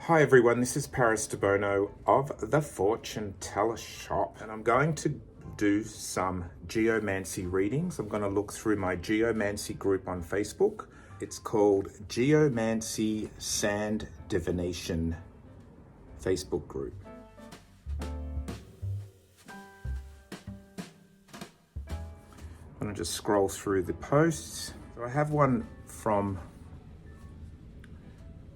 Hi everyone, this is Paris Debono of the Fortune Teller Shop, and I'm going to do some geomancy readings. I'm going to look through my geomancy group on Facebook. It's called Geomancy Sand Divination Facebook group. I'm going to just scroll through the posts. So I have one from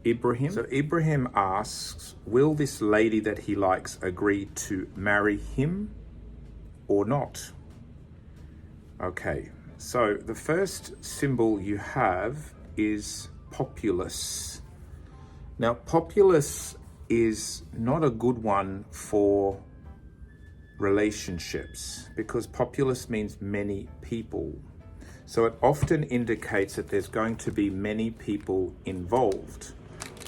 Ibrahim. So Ibrahim asks, will this lady that he likes agree to marry him or not? Okay, so the first symbol you have is populace. Now, populace is not a good one for relationships because populace means many people. So it often indicates that there's going to be many people involved.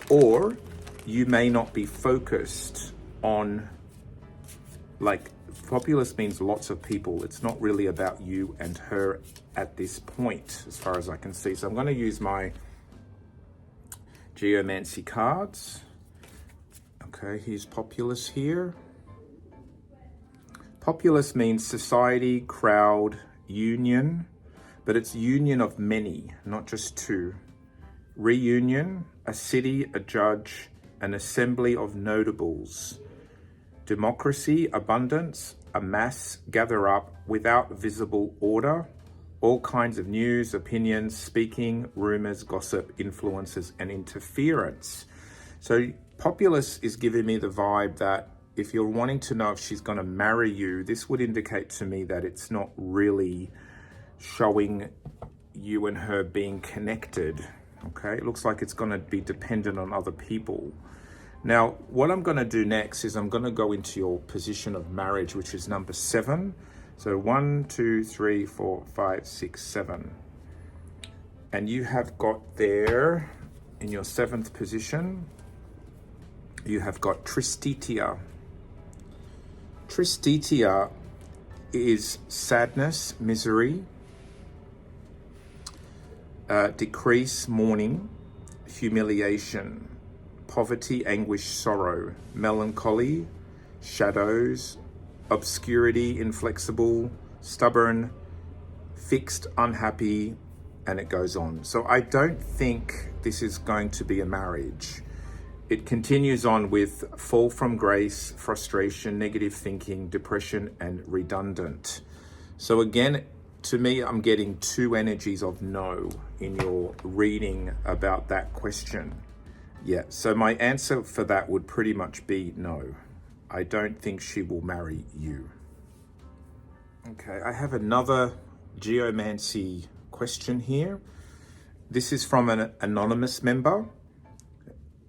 Or you may not be focused on, like, populace means lots of people. It's not really about you and her at this point, as far as I can see. So I'm going to use my geomancy cards. Okay, here's populace here. Populace means society, crowd, union, but it's union of many, not just two. Reunion, a city, a judge, an assembly of notables. Democracy, abundance, a mass, gather up without visible order. All kinds of news, opinions, speaking, rumors, gossip, influences, and interference. So populace is giving me the vibe that if you're wanting to know if she's going to marry you, this would indicate to me that it's not really showing you and her being connected. Okay, it looks like it's going to be dependent on other people. Now, what I'm going to do next is I'm going to go into your position of marriage, which is number 7. So 1, 2, 3, 4, 5, 6, 7. And you have got there in your 7th position, you have got Tristitia. Tristitia is sadness, misery, decrease, mourning, humiliation, poverty, anguish, sorrow, melancholy, shadows, obscurity, inflexible, stubborn, fixed, unhappy, and it goes on. So I don't think this is going to be a marriage. It continues on with fall from grace, frustration, negative thinking, depression, and redundant. So again, to me, I'm getting 2 energies of no in your reading about that question. Yeah, so my answer for that would pretty much be no. I don't think she will marry you. Okay, I have another geomancy question here. This is from an anonymous member,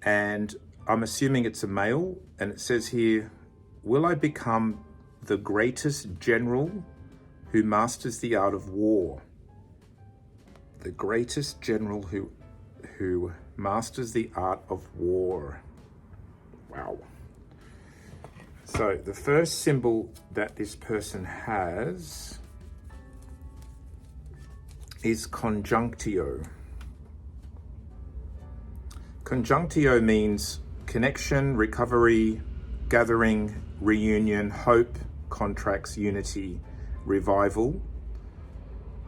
and I'm assuming it's a male, and it says here, will I become the greatest general who masters the art of war? The greatest general who masters the art of war. Wow. So the first symbol that this person has is conjunctio. Conjunctio means connection, recovery, gathering, reunion, hope, contracts, unity, revival,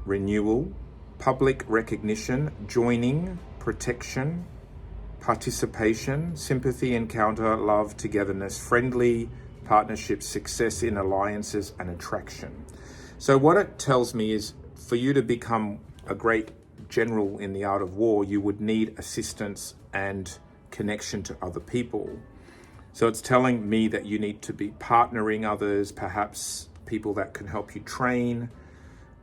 renewal, public recognition, joining, protection, participation, sympathy, encounter, love, togetherness, friendly, partnership, success in alliances, and attraction. So what it tells me is for you to become a great general in the art of war, you would need assistance and connection to other people. So it's telling me that you need to be partnering others, perhaps people that can help you train,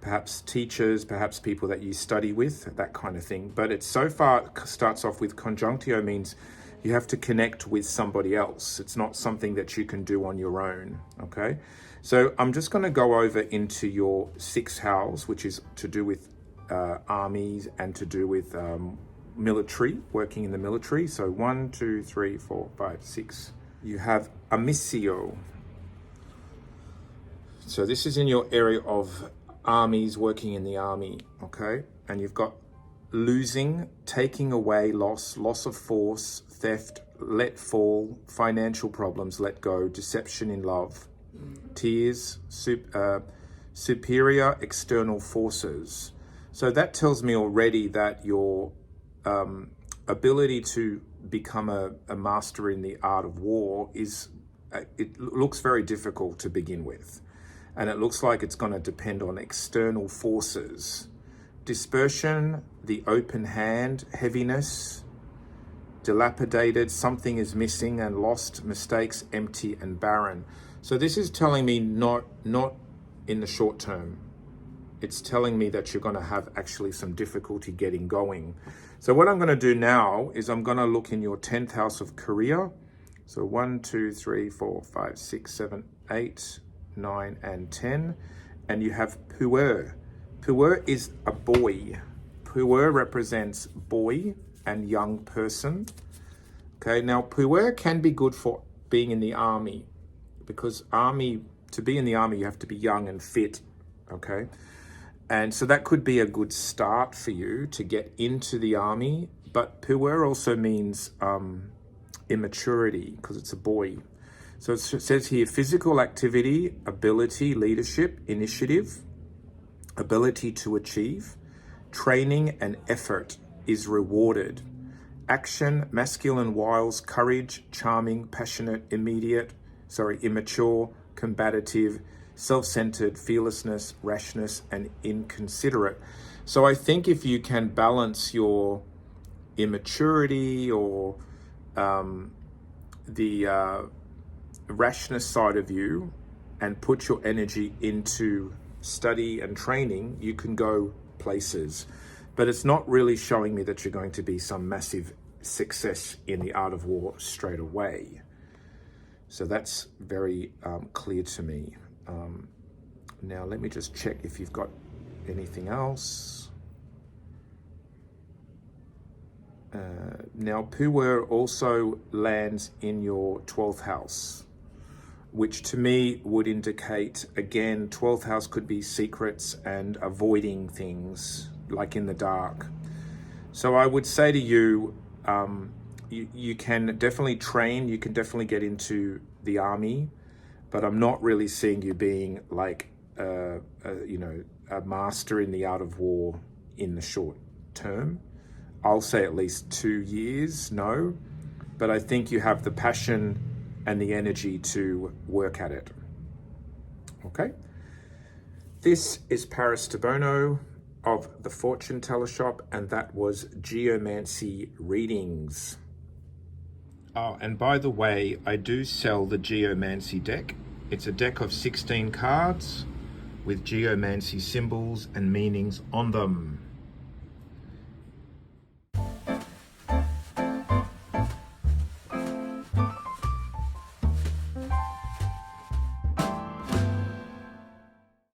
perhaps teachers, perhaps people that you study with, that kind of thing. But it so far starts off with conjunctio means you have to connect with somebody else. It's not something that you can do on your own, okay? So I'm just going to go over into your 6th house, which is to do with armies and to do with military, working in the military. So 1, 2, 3, 4, 5, 6. You have Amicio. So this is in your area of armies, working in the army, okay? And you've got losing, taking away, loss of force, theft, let fall, financial problems, let go, deception in love, tears, superior external forces. So that tells me already that your ability to become a master in the art of war is, it looks very difficult to begin with. And it looks like it's going to depend on external forces. Dispersion, the open hand, heaviness, dilapidated, something is missing and lost, mistakes, empty and barren. So this is telling me not in the short term. It's telling me that you're going to have actually some difficulty getting going. So what I'm going to do now is I'm going to look in your 10th house of career. So 1, 2, 3, 4, 5, 6, 7, 8, 9, and 10. And you have puer. Puer is a boy. Puer represents boy and young person. Okay, now puer can be good for being in the army, because to be in the army, you have to be young and fit. Okay. And so that could be a good start for you to get into the army. But puer also means immaturity, because it's a boy. So it says here, physical activity, ability, leadership, initiative, ability to achieve, training and effort is rewarded. Action, masculine wiles, courage, charming, passionate, immature, combative, self-centered, fearlessness, rashness, and inconsiderate. So I think if you can balance your immaturity or the rashness side of you and put your energy into study and training, you can go places. But it's not really showing me that you're going to be some massive success in the art of war straight away. So that's very clear to me. Now let me just check if you've got anything else. Now puer also lands in your 12th house, which to me would indicate, again, 12th house could be secrets and avoiding things, like in the dark. So I would say to you, you can definitely train, you can definitely get into the army, but I'm not really seeing you being like a master in the art of war in the short term. I'll say at least 2 years, no, but I think you have the passion and the energy to work at it. Okay. This is Paris Debono of the Fortune Teller Shop, and that was Geomancy readings. Oh, and by the way, I do sell the Geomancy deck. It's a deck of 16 cards with Geomancy symbols and meanings on them.